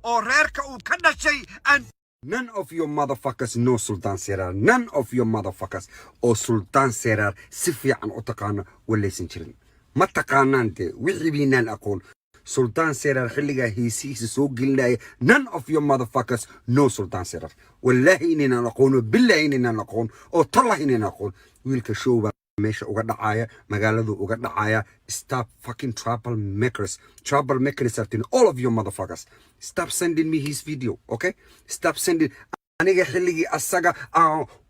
oo reerka uu ka dhashay and none of your motherfuckers know Sultan Serar. None of your motherfuckers or Sultan Serar si fiican u taqaano walaysan jirin. Ma taqaanaante wixii biinaan aqoon Sultan Serar xilliga heesiisa soo gelinaya. None of your motherfuckers know Sultan Serar. Wallahi inaan aqoon billahi inaan aqoon oo tallahi inaan aqoon wiilka showba meesha uga dhacaya magaaladu uga dhacaya. Stop fucking troublemakers are all of your motherfuckers. Stop sending me his video, okay? Stop sending aniga xilligi asaga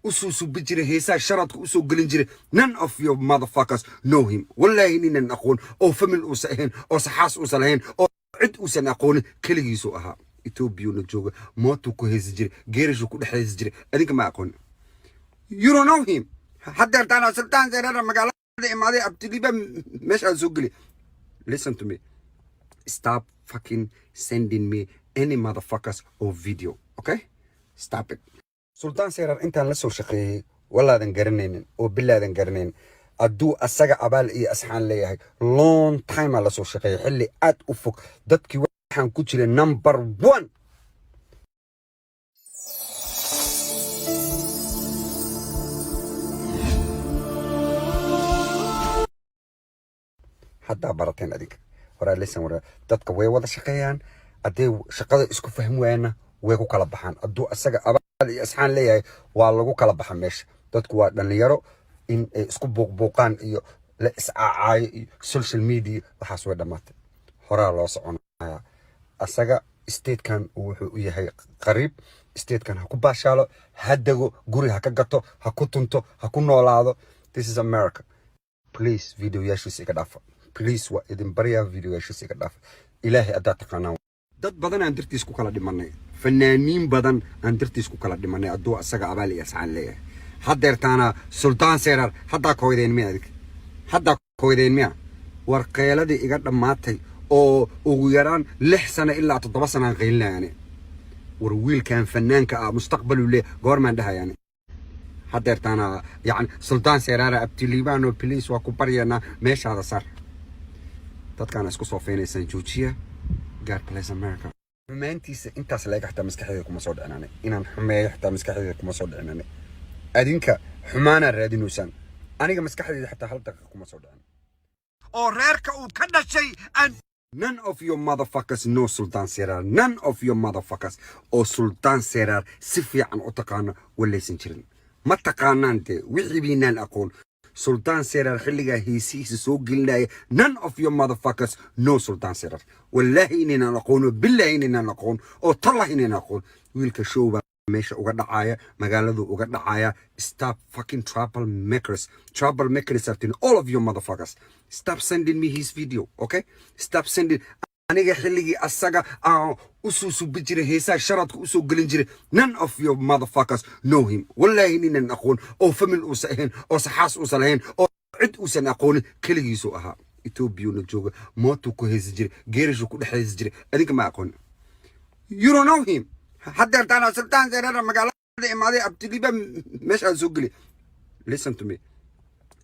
ususu bijire heesa sharadku usoo gelin jire. None of your motherfuckers know him. Wallahi inaan aqoon oo famil u saaheen oo saxaas u salahayn oo cid u san aqoon kaligiisu aha. Ethiopia na jooga mootu ku heesi jire geerishu ku dhaxaysi jire adinka ma aqoon. You don't know him. Hadda tana Sultan Serar magaalada imaaday abtiliba meesha soo geli. Listen to me. Stop fucking sending me any motherfuckers or video, okay? Stop it. Sultan Serar intaan la soo shaqeeyay walaadan garanaynin oo bilaadan garanayn aduu asaga abaal iyo asxaan leeyahay long time la soo shaqeeyay xilli aad u fog dadkii waxaan ku jiray number 1 hadda barateen adiga hore lisan wara dadka way wada shaqeeyaan aday shaqada isku fahmi waayna way ku kala baxaan aduu asaga abaal iyo asxaan leeyahay waa lagu kala baxaa meesha dadku waa dhalinyaro in isku buuqbuuqaan iyo la iscaacaayo iyo social media waxaas way dhamaatay hore loo soconaya asaga state kan wuxuu u yahay qariib state kan ha ku baashaalo hadago guri ha ka gato ha ku tunto ha ku noolaado. This is America. Please video yaashiisa iga dhaafa. Please wa idin bariya video yaashiisa iga dhaafa. Ilaahay adaa taqaanaa dad badan aan dirtiis ku kala dhimanay fanaaniin badan aan dirtiis ku kala dhimanay adoo asaga abaal iyo asxaan leeyahay. Haddeertaana Sultan Serar hadda kooydeen miya adig hadda kooydeen miya war qeeladii iga dhamaatay oo ugu yaraan 6 sano ilaa 7 sano aan qeylinaani war wiilkan fanaanka ah mustaqbalu leh goormaan dhahayaani haddeertaana yani Sultan Serar abtilibaano police waa ku bariyana meeshaada sar dadkaan isku soo feenaysan joojiya God bless America. Maantiisa intaas leeg xataa maskaxdayda kuma soo dhicinaanay inaan xumeeyo xataa maskaxdayda kuma soo dhicinaanay adinka xumaana raadinuusan aniga maskaxdayda xataa hal daqiiqo kuma soo dhicin oo reerka uu ka dhashay and none of your motherfuckers know Sultan Serar. None of your motherfuckers or Sultan Serar si fiican u taqaano walaysan jirin. Ma taqaanaante wixii biinaan aqoon Sultan Serar xilliga heesiisa soo gelinaya. None of your motherfuckers know Sultan Serar. Wallahi inaan aqoon billahi inaan aqoon oo tallahi inaan aqoon wiilka showba meesha uga dhacaya magaaladu uga dhacaya. Stop fucking troublemakers are all of your motherfuckers. Stop sending me his video, okay? Stop sending aniga xilligi asaga ususu bijire heesa sharadku usoo gelin jire. None of your motherfuckers know him. Wallahi inaan aqoon oo famil u saaheen oo saxaas u salahayn oo cid u san aqoon kaligiisu aha. Ethiopia na jooga mootu ku heesi jire geerishu ku dhaxaysi jire adinka ma aqoon. You don't know him. Hadda tana Sultan Serar magaalada imaaday abtiliba meesha soo geli. Listen to me.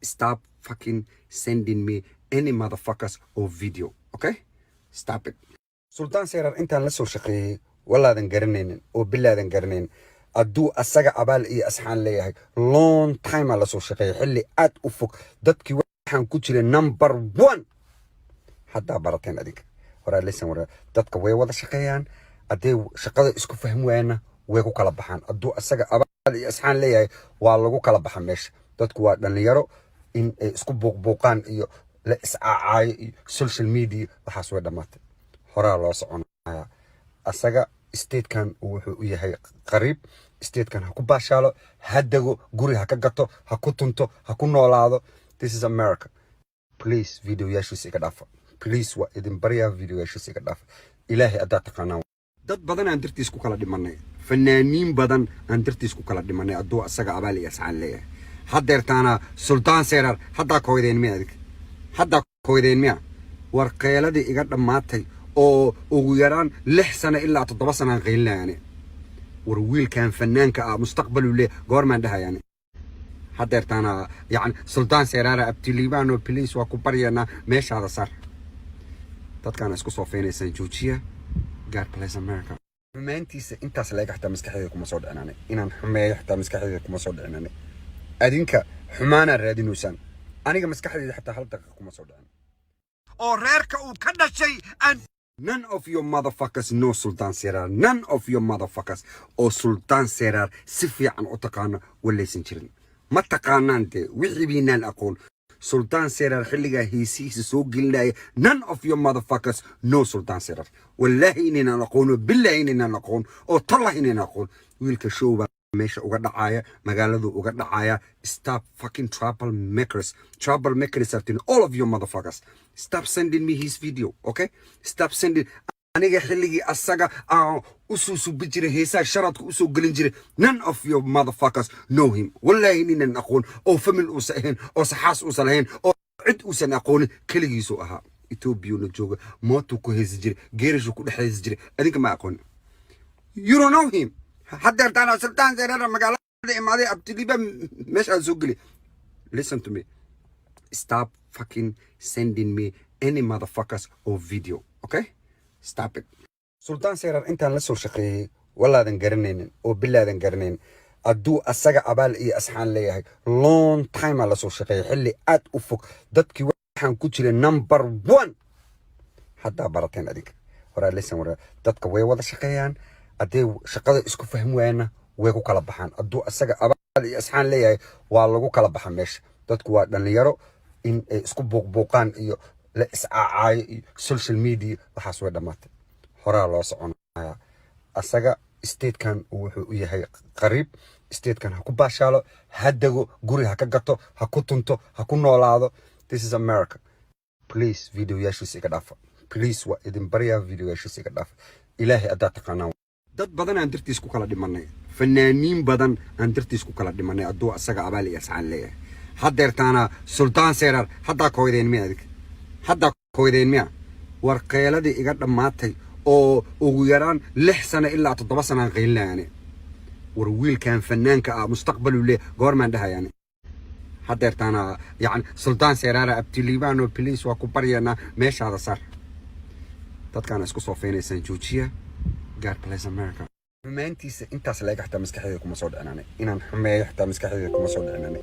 Stop fucking sending me any motherfuckers or video, okay? Stop it. Sultan Serar intaan la soo shaqeeyay walaadan garanaynin oo bilaadan garanayn aduu asaga abaal iyo asxaan leeyahay long time la soo shaqeeyay xilli aad u fog dadkii waxaan ku jiray number 1 hadda barateen adiga hore lisan wara dadka way wada shaqeeyaan aday shaqada isku fahmi waayna way ku kala baxaan aduu asaga abaal iyo asxaan leeyahay waa lagu kala baxaa meesha dadku waa dhalinyaro in isku buuqbuuqaan iyo la iscaacaayo iyo social media waxaas way dhamaatay hore loo soconaya asaga state kan wuxuu u yahay qariib state kan ha ku baashaalo hadago guri ha ka gato ha ku tunto ha ku noolaado. This is America. Please video yaashiisa iga dhaafa. Please wa idin bariya video yaashiisa iga dhaafa. Ilaahay adaa taqaanaa dad badan aan dirtiis ku kala dhimanay fanaaniin badan aan dirtiis ku kala dhimanay adoo asaga abaal iyo asxaan leeyahay. Haddeertaana Sultan Serar hadda kooydeen miya adig hadda kooydeen miya war qeeladii iga dhamaatay oo ugu yaraan 6 sano ilaa 7 sano aan qeylinaani war wiilkan fanaanka ah mustaqbalu leh goormaan dhahayaani haddeertaana yani Sultan Serar abtilibaano police waa ku bariyana meeshaada sar dadkaan isku soo feenaysan joojiya God bless America. xumaantiisa intaas laga xataa maskaxdayda kuma soo dhicinaanay inaan xumeeyo xataa maskaxdayda kuma soo dhicinaanay adinka xumaana raadinuusaan aniga maskaxdayda xataa hal daqiiqo kuma soo dhicin oo reerka uu ka dhashay and none of your motherfuckers know Sultan Serar. None of your motherfuckers or Sultan Serar si fiican u taqaana walaysan jirin ma taqaanaante wixii biinaan aqoon Sultan Serar xilliga heesiisa soo gelinaya. None of your motherfuckers know Sultan Serar. Wallahi inaan aqoon billahi inaan aqoon oo tallahi inaan aqoon wiilka showba meesha uga dhacaya magaaladu uga dhacaya. Stop fucking troublemakers are all of your motherfuckers. Stop sending me his video, okay? Stop sending aniga xilligi asaga ususu bijire heesa sharadku usoo gelin jire. None of your motherfuckers know him. Wallahi inaan aqoon oo famil u saaheen oo saxaas u salahayn oo cid u san aqoon kaligiisu ahaa Ethiopia la jooga mootu ku heesi jire geerishu ku dhaxaysi jire adinka ma aqoon. You don't know him. hadda taana Sultan Serar magaalada imaaday abtiliba meesha soo geli. Listen to me. Stop fucking sending me any motherfuckers or video, okay? Stop it. Sultan Serar intaan la soo shaqeeyay walaadan garanaynin oo bilaadan garanayn aduu asaga abaal iyo asxaan leeyahay long time la soo shaqeeyay xilli aad u fog dadkii waxaan ku jiray number 1 hadda barateen adiga hore listen wara dadka way wada shaqeeyaan adee shaqada isku fahmi waayna way ku kala baxaan aduu asaga abaal iyo asxaan leeyahay waa lagu kala baxaa meesha dadku waa dhalinyaro in ay isku buuqbuuqaan iyo la iscaacayo iyo social media waxaas way dhamaatay horaa loo soconaya asaga statekan wuxuu u yahay qariib statekan ha ku baashaalo ha dago guri ha ka gato ha ku tunto ha ku noolaado. This is America. Please video yaashiis iga dhaafa please waa idin baryaa video yaashiis iga dhaafa ilaahay adaa taqaanaa dad badan aan dartiis ku kala dhimanay fanaaniin badan aan dartiis ku kala dhimanay aduu asaga abaal iyo asxaan leeyahay haddeertaana Sultan Serar hadda kooydeen miya adig hadda kooydeen miya war qeeladii iga dhamaatay oo ugu yaraan 6 sano ilaa 7 sano aan qeylnaani war wiilkan fanaanka ah mustaqbalu leh goormaan dhahayaani haddeertaana yani Sultan Serar abtiliibaan oo police waa ku baryana meeshaada sar dadkaan isku soo feenaysan joojiya. God bless America. xumaantiisa intaas laga xataa maskaxdayda kuma soo dhicinaanay inaan xumeeyo xataa maskaxdayda kuma soo dhicinaanay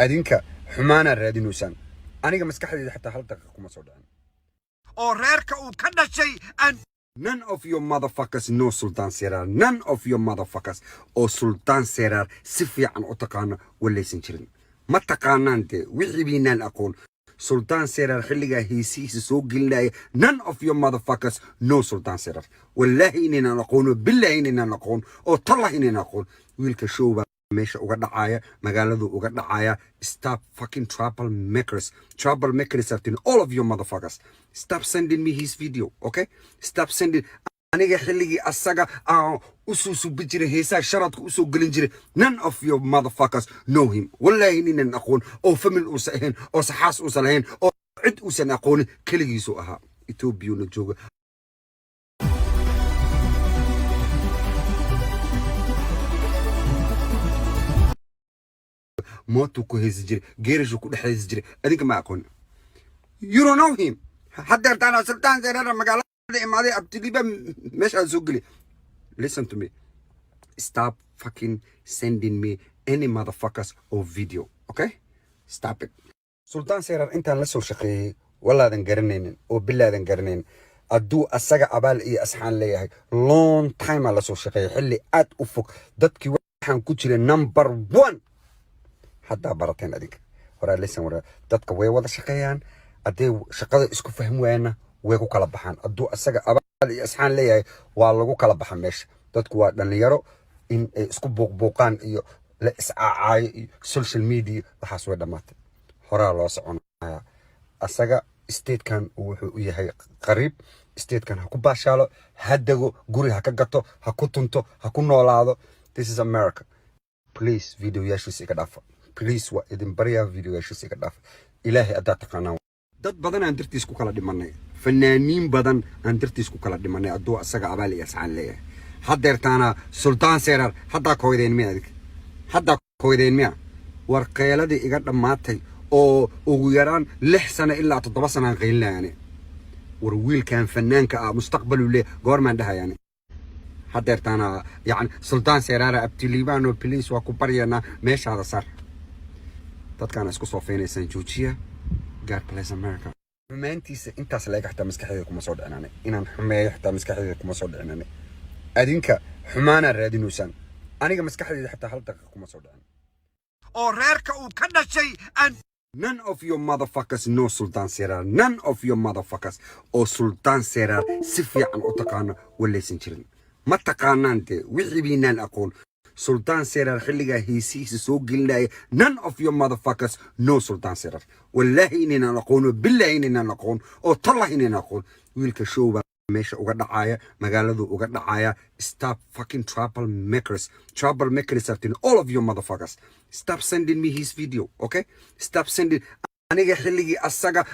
adinka xumaana raadinuusaan aniga maskaxdayda xataa hal daqiiqo kuma soo dhicin oo reerka uu ka dhashay and none of your motherfuckers know Sultan Serar. None of your motherfuckers or Sultan Serar si fiican u taqaana walaysan jirin ma taqaanaante wixii biinaan aqoon Sultan Serar xilliga heesiisa soo gelinaya. None of your motherfuckers know Sultan Serar. Wallahi inaan aqoon billahi inaan aqoon oo tallahi inaan aqoon wiilka showba meesha uga dhacaya magaaladu uga dhacaya. Stop fucking troublemakers are all of your motherfuckers. Stop sending me his video, okay? Stop sending aniga xilligi asaga ususu bijire heesa sharadku usoo gelin jire. None of your motherfuckers know him. Wallahi inaan aqoon oo famil u saaheen oo saxaas u salahayn oo cid u san aqoon kaligiisu ahaa Ethiopia la jooga mootu ku heesi jire geerishu ku dhaxaysi jire adinka ma aqoon. You don't know him. hadda taana Sultan Serar magaalada imaaday abtiliba meesha soo geli. Listen to me. Stop fucking sending me any motherfuckers or video, okay? Stop it. Sultan Serar intaan la soo shaqeeyay walaadan garanaynin oo bilaadan garanayn aduu asaga abaal iyo asxaan leeyahay long time la soo shaqeeyay xilli aad u fog dadkii waxaan ku jiray number 1 hadda barateen adiga hore listen wara dadka way wada shaqeeyaan adee shaqada isku fahmi waayna way ku kala baxaan aduu asaga abaal iyo asxaan leeyahay waa lagu kala baxaa meesha dadku waa dhalinyaro in ay isku buuqbuuqaan iyo la iscaacayo iyo social media waxaas way dhamaatay horaa loo soconaya asaga statekan wuxuu u yahay qariib statekan ha ku baashaalo ha dago guri ha ka gato ha ku tunto ha ku noolaado. This is America. Please video yaashiis iga dhaafa please waa idin baryaa video yaashiis iga dhaafa ilaahay adaa taqaanaa dad badan aan dartiis ku kala dhimanay fanaaniin badan aan dartiis ku kala dhimanay aduu asaga abaal iyo asxaan leeyahay haddeertaana Sultan Serar hadda kooydeen miya adig hadda kooydeen miya war qeeladii iga dhamaatay oo ugu yaraan 6 sano ilaa 7 sano aan qeylnaani ورويل كان فنان كمستقبله له غورمان ده يعني حضرت أنا يعني سلطان سيرارة أبتليبان وبوليس وكوبريانا ماشي هذا صار تذكر اسكو صوفيني سنجوتشيا God bless America ما انت سلاك حتى مسكحيكم مصود عناني إن حماية حتى مسكحيكم مصود عناني أدينك حمانا رادينوسان أنا مسكحي حتى حلتكم مصود عناني أو ريرك وكذا شيء and none of your motherfuckers know Sultan Serar none of your motherfuckers أو سلطان سيرار سفي عن أتقانا ولا سنشرين ما تقانا أنت وحي بينا أقول سلطان سيرار خليها هيسيس سوق الله none of your motherfuckers know سلطان سيرار والله إننا نقول بالله إننا نقول أو طلع إننا نقول ويلك شو ماشي وقد عاية مقالة وقد عاية stop fucking trouble makers all of you motherfuckers stop sending me his video okay stop sending أنا خليجي أساقا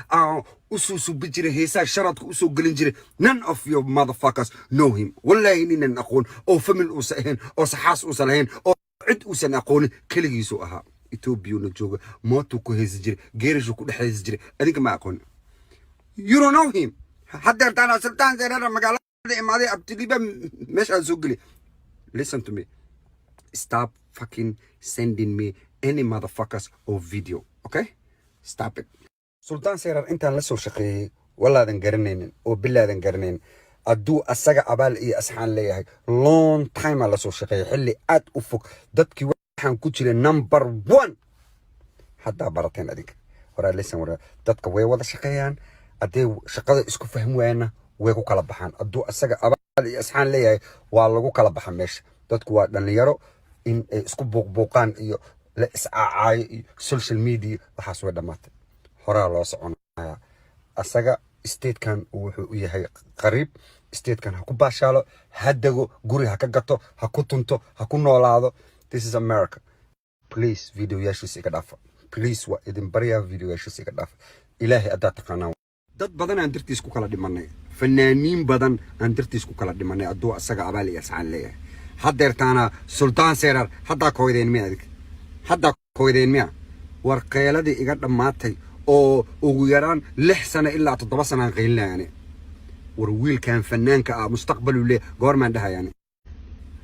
أسوسو بجري هيسا شرط أسو قلنجري none of your motherfuckers know him والله إننا نقول أو فمن أساهين أو سحاس أسالهين أو عد أسان أقول كليجي سوءها إتوبيو نجوغ موتو كو هيزجري غيرجو كو هيزجري أديك ما أقول you don't know him حضرت أنا سلطان سيرارة مقالة إمادي أبتليبا مش أزوغلي listen to me stop fucking sending me any motherfuckers or video okay stop it سلطان سيرار انت لسو شقي ولا دن قرنين او بالله دن قرنين ادو اساقا ابال اي اسحان ليهي long time لسو شقي حلي اد افق دادكي waxaan ku jiray number 1 hadda barateen adiga hore listen wara dadka way wada shaqeeyaan aday shaqada isku faham waana way ku kala baxaan adu asaga abaal iyo asxaan leeyahay waa lagu kala baxaa meesha dadku waa dhalinyaro in isku buuqbuuqaan iyo la iscaacay social media waxaas way dhamaatay hore loo soconaya asaga state kan wuxuu u yahay qariib state kan ha ku baashaalo hadago guri ha ka gato ha ku tunto ha ku noolaado this is America please video yashiis iga dhaafa please waa idin bariya video yashiis iga dhaafa ilaahay adaa taqaanaa dad badan aan dartiis ku kala dhimanay fanaaniin badan aan dartiis ku kala dhimanay adoo asaga abaal iyo asxaan leeyahay hadeertaana Sultan Serar hadda kooydeen miya adig hadda kooydeen miya warqeeladii iga dhamaatay oo ugu yaraan 6 sano ilaa 7 sano aan qeylinaayay war wiilkan fanaanka mustaqbalu leh goormaan dhahayaani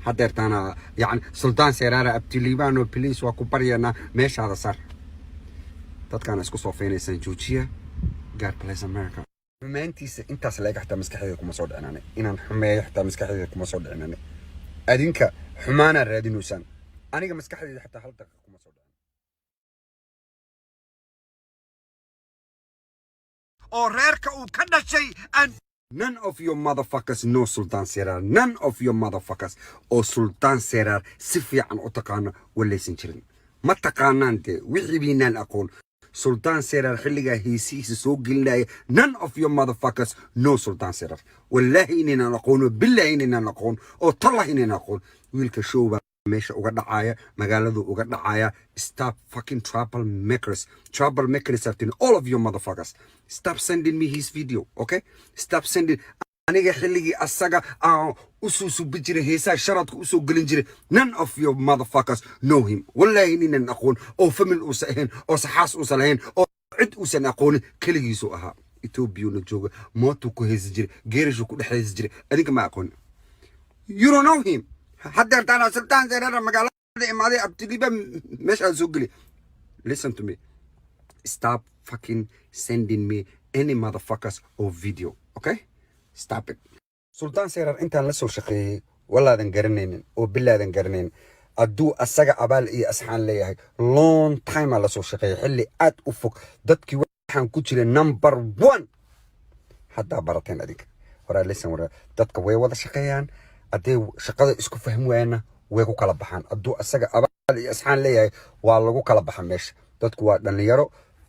hadeertaana yani Sultan Serar Abtiliban oo police waa ku bariyana meesha hada sar dadkaan isku soo feenaysan joojiya God bless America ما انت سلاك حتى مسكحيكم مصود عناني إن حماية حتى مسكحيكم مصود عناني أدينك حمانا رادينوسان أنا مسكحي حتى حلتكم مصود عناني أو ريرك وكذا شيء and none of your motherfuckers know Sultan Serar none of your motherfuckers أو سلطان سيرار سفي عن أتقانا ولا سنشرين ما تقانا أنت وحي بينا أقول سلطان سيرار خليها هيسيس سوق الله none of your motherfuckers know سلطان سيرار والله إننا نقول بالله إننا نقول أو طلع إننا نقول ويلك شو ماشي وقد عاية مقالة وقد عاية stop fucking trouble makers all of you motherfuckers stop sending me his video okay stop sending أنا خليجي أساقا أسوسو بجري هيسا شرط أسو قلنجري none of your motherfuckers know him والله إننا نقول أو فمن أساهين أو سحاس أسالهين أو عد أسان أقول كليجي سوءها إتوبيو نجوغ موتو كو هيزجري غيرجو كو هيزجري أديك ما أقول you don't know him حضرت أنا سلطان سيرارة مقالة إمادي أبتليبا مش أزوغلي listen to me stop fucking sending me any motherfuckers or video okay stop it سلطان سيرار انت لسو شقي ولا دن قرنين او بالله دن قرنين ادو اساقا ابال اي اسحان ليهي long time لسو شقي حلي اد افق دادكي waxaan ku jiray number 1 hadda barateen adiga hore listen wara dadka way wada shaqeeyaan aday shaqada isku faham waana way ku kala baxaan adoo asaga abaal iyo asxaan leeyahay waa lagu kala baxaa meesha dadku waa dhalinyaro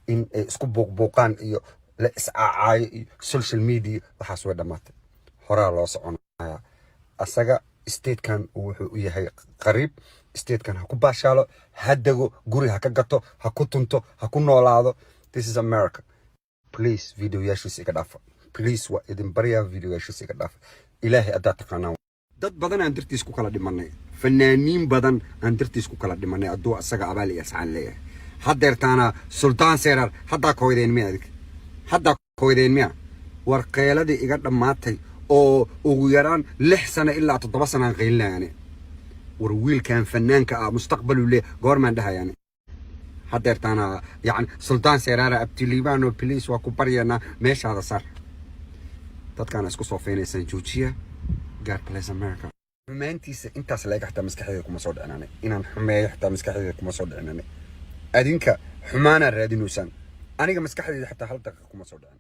in isku buuqbuuqaan iyo la iscaacay social media waxaas way dhamaatay hore loo soconaya asaga state kan wuxuu u yahay qariib state kan ha ku baashaalo hadago guri ha ka gato ha ku tunto ha ku noolaado this is America please video yashiis iga dhaafa please waa idin bariya video yashiis iga dhaafa ilaahay adaa taqaanaa dad badan aan dartiis ku kala dhimanay fanaaniin badan aan dartiis ku kala dhimanay adoo asaga abaal iyo asxaan leeyahay hadeertaana Sultan Serar hadda kooydeen miya adig hadda kooydeen miya warqeeladii iga dhamaatay oo ugu yaraan 6 sano ilaa 7 sano aan qeylinaani war wiilkan fanaanka ah mustaqbal uu leeyahay goormaan dhahayaan hadeertana yani sultaan seeraara abtiliibano police waa ku baryana meeshaada sar dadkaan isku soo feenaysan joojiya God bless America xumaantiisa intaas leeg xataa maskaxdayda kuma soo dhicinaanay inaan xumeeyo xataa maskaxdayda kuma soo dhicinaanay adinka xumaana raadinaysan aniga maskaxdayda xataa hal daqiiqo kuma soo dhicin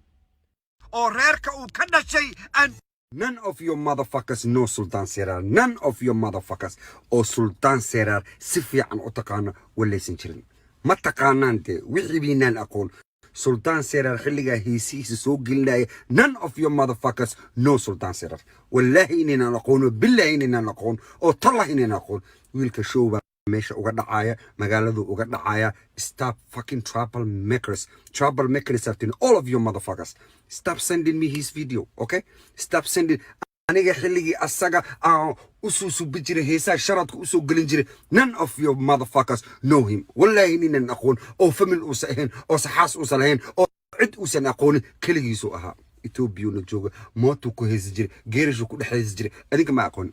oo reerka uu ka dhashay and none of your motherfuckers know Sultan Serar. None of your motherfuckers or Sultan Serar si fiican u taqaano walaysan jirin ma taqaanaante wixii biinaan aqoon Sultan Serar xilliga heesiisa soo gelinaya none of your motherfuckers know Sultan Serar wallahi inaan aqoon billahi inaan aqoon oo tallahi inaan aqoon wiilka showba meesha uga dhacaya magaaladu uga dhacaya stop fucking troublemakers after all of your motherfuckers stop sending me his video okay stop sending aniga xilligi asaga ususu bijire heesa sharadku usoo gelin jire none of your motherfuckers know him wallahi inaan aqoon oo famil u saaheen oo saxaas u salahayn oo cid u san aqoon kaligiisu ahaa Ethiopia la jooga mooto ku heesi jire geerisho ku dhaxaysi jire adinka ma aqoon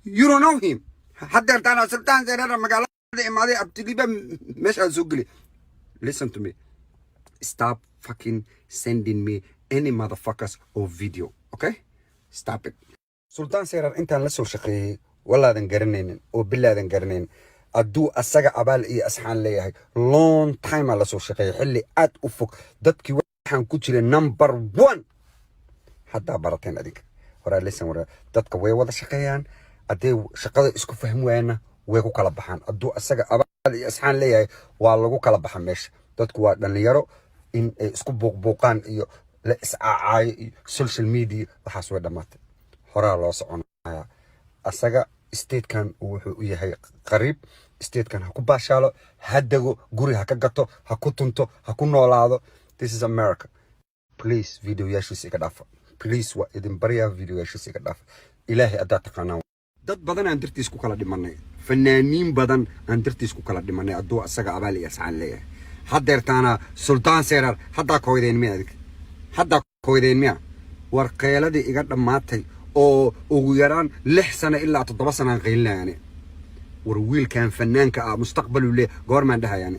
you don't know him hadeertana Sultan Serar magaalada imaaday abtiliba meesha soo geli listen to me stop fucking sending me any motherfuckers or video okay stop it Sultan Serar intaan la soo shaqeeyay walaadan garanaynin oo bilaadan garanaynin aduu asaga abaal iyo asxaan leeyahay long time la soo shaqeeyay xilli aad u fog dadkii waxaan ku jiray number 1 hadda barateen adinka hore listen wara dadka way wada shaqeeyaan adee shaqada isku fahmwayna way ku kala baxaan aduu asaga abaal iyo asxaan leeyahay waa lagu kala baxaa meesha dadku waa dhalinyaro in ay isku buuqbuuqaan iyo la iscaacay social media waxaas way dhamaatay horaa loo soconaya asaga state kan wuxuu u yahay qariib state kan ha ku baashaalo hadago guri ha ka gato ha ku tunto ha ku noolaado this is America please video yaashiisa iga dhaafa please waa idin bariya video yaashiisa iga dhaafa ilaahay adaa taqaanaa dad badan aan dirtiis ku kala dhimanay fanaaniin badan aan dirtiis ku kala dhimanay adoo asaga abaal iyo asxaan leeyahay hadeertana Sultan Serar hadda kooydeen mi adig hadda kooydeen mi warqeeladii iga dhamaatay oo ugu yaraan 6 sano ilaa 7 sano aan qeylinaani war wiilkan fanaanka ah mustaqbal uu leeyahay goormaan dhahayaan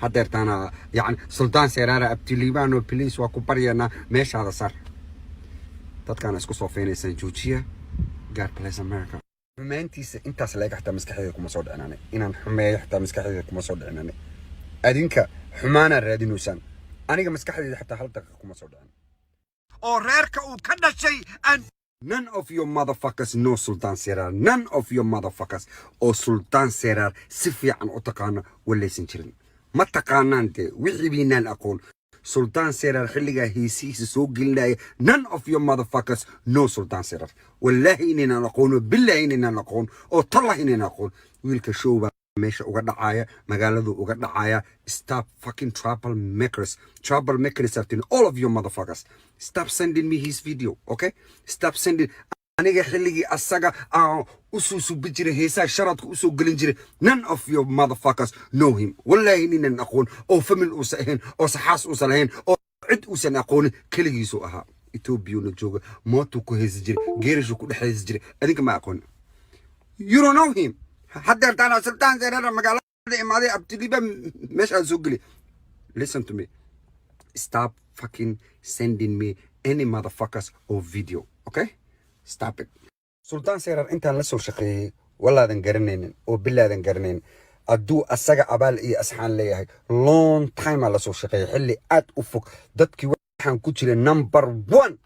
hadeertana yani Sultan Serar abtiliibano police waa ku baryana meeshaada sar dadkaan isku soo feenaysan joojiya God bless America xumaantiisa intaas leeg xataa maskaxdayda kuma soo dhicinaanay inaan xumeeyo xataa maskaxdayda kuma soo dhicinaanay adinka xumaana raadinaysan aniga maskaxdayda xataa hal daqiiqo kuma soo dhicin oo reerka uu ka dhashay and none of your motherfuckers know Sultan Serar. None of your motherfuckers or Sultan Serar si fiican u taqaano walaysan jirin ma taqaanaante wixii biinaan aqoon Sultan Serar xilliga heesiisa soo gelinaya none of your motherfuckers know Sultan Serar wallahi inaan aqoon billahi inaan aqoon oo tallahi inaan aqoon wiilka showba meesha uga dhacaya magaaladu uga dhacaya stop fucking troublemakers after all of your motherfuckers stop sending me his video okay stop sending aniga xilligi asaga ususu bijire heesa sharadku usoo gelin jire none of your motherfuckers know him wallahi inaan aqoon oo famil u saaheen oo saxaas u salahayn oo cid u san aqoon kaligiisu ahaa Ethiopia la jooga mooto ku heesi jire geerisho ku dhaxaysi jire adinka ma aqoon you don't know him hadeertana Sultan Serar magaalada imaaday abtiliba meesha soo geli listen to me stop fucking sending me any motherfuckers or video okay stop it Sultan Serar intaan la soo shaqeeyay walaadan garanaynin oo bilaadan garanaynin aduu asaga abaal iyo asxaan leeyahay long time la soo shaqeeyay xilli aad u fog dadkii waxaan ku jiray number 1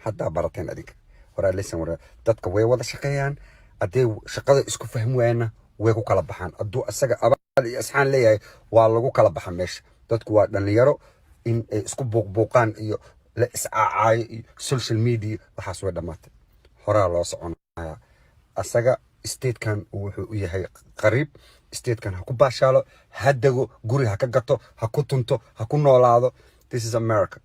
hadda barateen adinka hore listen wara dadka way wada shaqeeyaan adee shaqada isku fahmwayna way ku kala baxaan aduu asaga abaal iyo asxaan leeyahay waa lagu kala baxaa meesha dadku waa dhalinyaro in ay isku buuqbuuqaan iyo la iscaacay social media waxaas way dhamaatay horaa loo soconaya asaga state kan wuxuu u yahay qariib state kan ha ku baashaalo hadago guri ha ka gato ha ku tunto ha ku noolaado this is America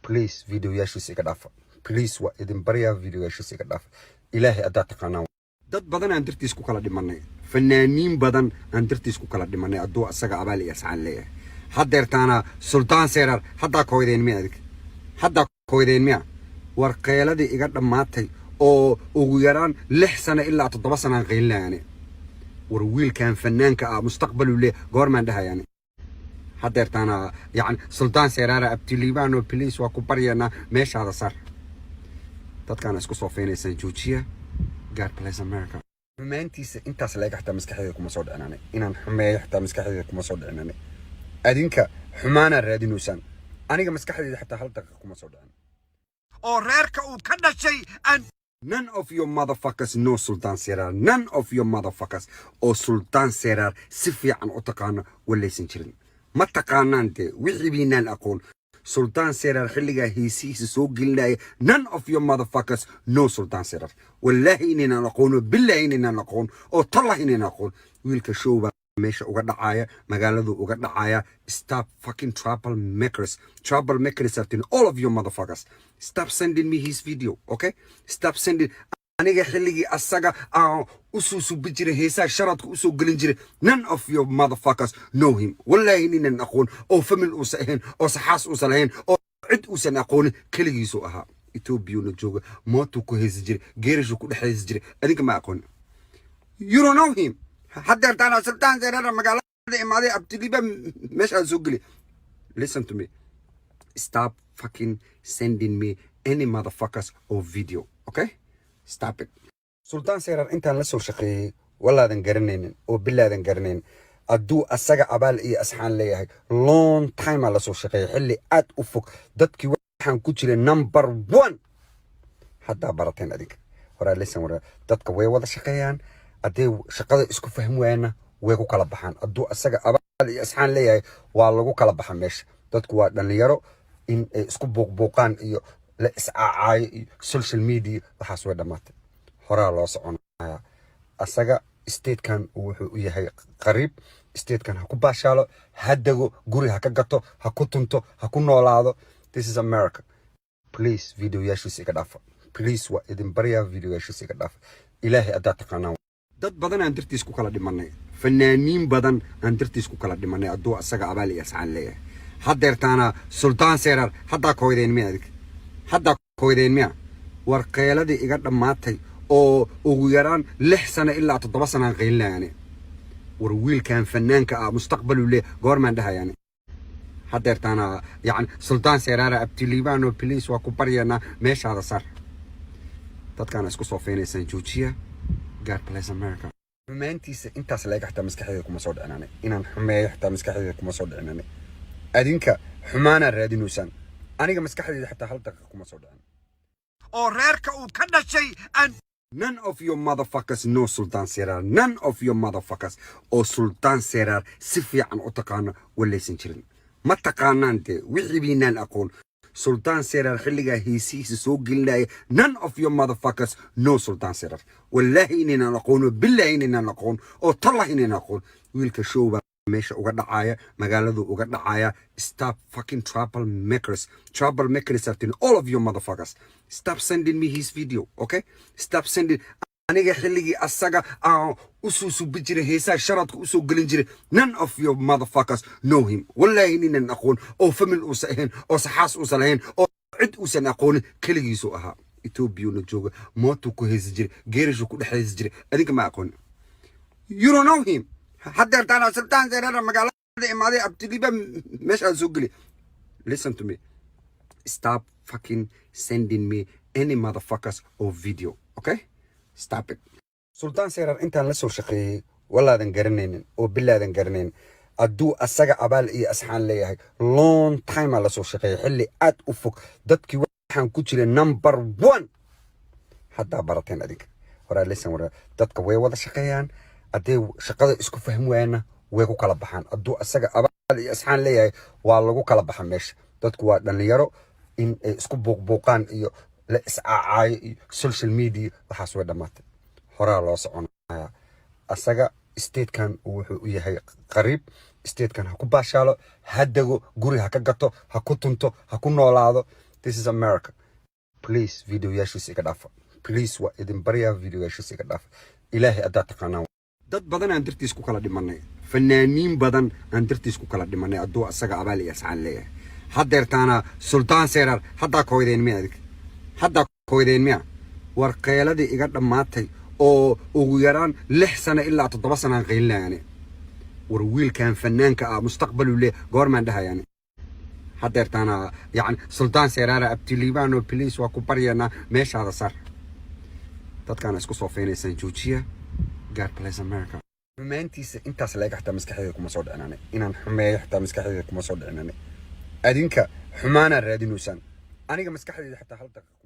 please video yaashiisa iga dhaafa please waa idin bariya video yaashiisa iga dhaafa ilaahay adaa taqaanaa dad badan aan dirtiis ku kala dhimanay fanaaniin badan aan dirtiis ku kala dhimanay adoo asaga abaal iyo asxaan leeyahay hadeertana Sultan Serar hadda kooydeen mi adig hadda kooydeen miya war qeeladii iga dhamaatay oo ugu yaraan 6 sano ilaa 7 sano aan qeylinaani war wiilkan fanaanka ah mustaqbal u leh goormaan dhahayaani hadeertana yani sultaan seeraara abtiliibano police waa ku baryana meeshaada sar dadkaan isku soo feenaysan joojiya God bless America xumaantiisa intaas laga xataa maskaxdeeda kuma soo dhicinaanay inaan xumeeyo xataa maskaxdeeda kuma soo dhicinaanay adinka xumaana raadinaysan aniga maskaxdeeda xataa hal daqiiqo kuma soo dhicin oo reerka uu ka dhashay and none of your motherfuckers know Sultan Serar. None of your motherfuckers or Sultan Serar si fiican u taqaano walaysan jirin ma taqaanaante wixii biinaan aqoon Sultan Serar xilliga heesiisa soo gelinaya. None of your motherfuckers know Sultan Serar. wallahi inaan aqoon billahi inaan aqoon oo tallahi inaan aqoon wiilka showba meesha uga dhacaya magaaladu uga dhacaya. Stop fucking troublemakers after all of your motherfuckers. Stop sending me his video, okay? Stop sending aniga xilligi asaga ususu bijire heesa sharadku usoo gelin jire. None of your motherfuckers know him. wallahi inaan aqoon oo famil u saaheen oo saxaas u salahayn oo cid u san aqoon kaligiisu aha Ethiopia la jooga mootu ku heesi jire geerishu ku dhaxaysi jire adinka ma aqoon. You don't know him. hadda tana Sultan Serar magaalada imaaday abtiliba meesha soo geli. Listen to me. Stop fucking sending me any motherfuckers or video, okay? Stop it. Sultan Serar intaan la soo shaqeeyay walaadan garanaynin oo bilaadan garanayn aduu asaga abaal iyo asxaan leeyahay long time la soo shaqeeyay xilli aad u fog dadkii waxaan ku jiray number 1 hadda barateen adinka hore listen wara dadka way wada shaqeeyaan adee shaqada isku fahmayna way ku kala baxaan aduu asaga abaal iyo asxaan leeyahay waa lagu kala baxaa meesha dadku waa dhalinyaro in isku buuqbuuqaan iyo la iscaacay social media waxaas way dhamaatay hore loo soconaya asaga state kan wuxuu u yahay qariib state kan ha ku baashaalo hadago guri ha ka gato ha ku tunto ha ku noolaado. This is America. Please video yaashiisa iga dhaafa please waa idin baryaa video yaashiisa iga dhaafa ilaahay adaa taqaanaa dad badan aan dirtiis ku kala dhimanay fanaaniin badan aan dirtiis ku kala dhimanay adoo asaga abaal iyo asxaan leeyahay hadeertana Sultan Serar hadda kooydeen miya adig hadda kooydeen miya war qeeladii iga dhamaatay oo ugu yaraan 6 sano ilaa 7 sano aan qeylinaani war wiilkan fanaanka ah mustaqbal u leh goormaan dhahayaani hadeertana yani Sultan Serar abtiliibano police waa ku baryana meeshaada sar dadkaan isku soo feenaysan joojiya God bless America xumaantiisa intaas laga xataa maskaxdeeda kuma soo dhicinaanay inaan xumeeyo xataa maskaxdeeda kuma soo dhicinaanay adinka xumaana raadinaysan aniga maskaxdeeda xataa hal daqiiqo kuma soo dhicin oo reerka uu ka dhashay and none of your motherfuckers know Sultan Serar. None of your motherfuckers or Sultan Serar si fiican u taqaano walaysan jirin ma taqaanaante wixii biinaan aqoon Sultan Serar xilliga heesiisa soo gelinaya. None of your motherfuckers know Sultan Serar. wallahi inaan aqoon billahi inaan aqoon oo tallahi inaan aqoon wiilka showba meesha uga dhacaya magaaladu uga dhacaya. Stop fucking troublemakers after all of your motherfuckers. Stop sending me his video, okay? Stop sending aniga xilligi asaga ususu bijire heesa sharadku usoo gelin jire. None of your motherfuckers know him. wallahi inaan aqoon oo famil u saaheen oo saxaas u salahayn oo cid u san aqoon kaligiisu aha Ethiopia la jooga mootu ku heesi jire geerishu ku dhaxaysi jire adinka ma aqoon. You don't know him. hadda tana Sultan Serar magaalada imaaday abtiliba meesha soo geli. Listen to me. Stop fucking sending me any motherfuckers or video, okay? Stop it. Sultan Serar intaan la soo shaqeeyay walaadan garanaynin oo bilaadan garanayn aduu asaga abaal iyo asxaan leeyahay long time la soo shaqeeyay xilli aad u fog dadkii waxaan ku jiray number 1 hadda barateen adinka hore listen wara dadka way wada shaqeeyaan adee shaqada isku fahmayna way ku kala baxaan aduu asaga abaal iyo asxaan leeyahay waa lagu kala baxaa meesha dadku waa dhalinyaro in isku buuqbuuqaan iyo la iscaacay social media waxaas way dhamaatay hore loo soconaya asaga state kan wuxuu u yahay qariib state kan ha ku baashaalo hadago guri ha ka gato ha ku tunto ha ku noolaado. This is America. Please video yaashiisa iga dhaafa please waa idin baryaa video yaashiisa iga dhaafa ilaahay adaa taqaanaa dad badan aan dirtiis ku kala dhimanay fanaaniin badan aan dirtiis ku kala dhimanay adoo asaga abaal iyo asxaan leeyahay حضرتانا سلطان سيرار حدا كويدين ميادك حدا كويدين ميا ورقيلدي iga dhamaatay oo ugu yaraan 6 sano ilaa 7 sano aan qeylina yani war wiilkan fanaanka ah mustaqbal u leeyahay goormaan dhahay yani حضرتانا يعني سلطان سيرار ابتليبانو بليس waa ku baryana meeshaada sar dadkaan isku soo feenaysan joojiya God bless America xumaantiisa intaas leeg xataa maskaxdayda kuma soo dhicinane inaan xumeeyo xataa maskaxdayda kuma soo dhicinane adinka xumaana raadinaysan aniga maskaxdayda xataa hal daqiiqo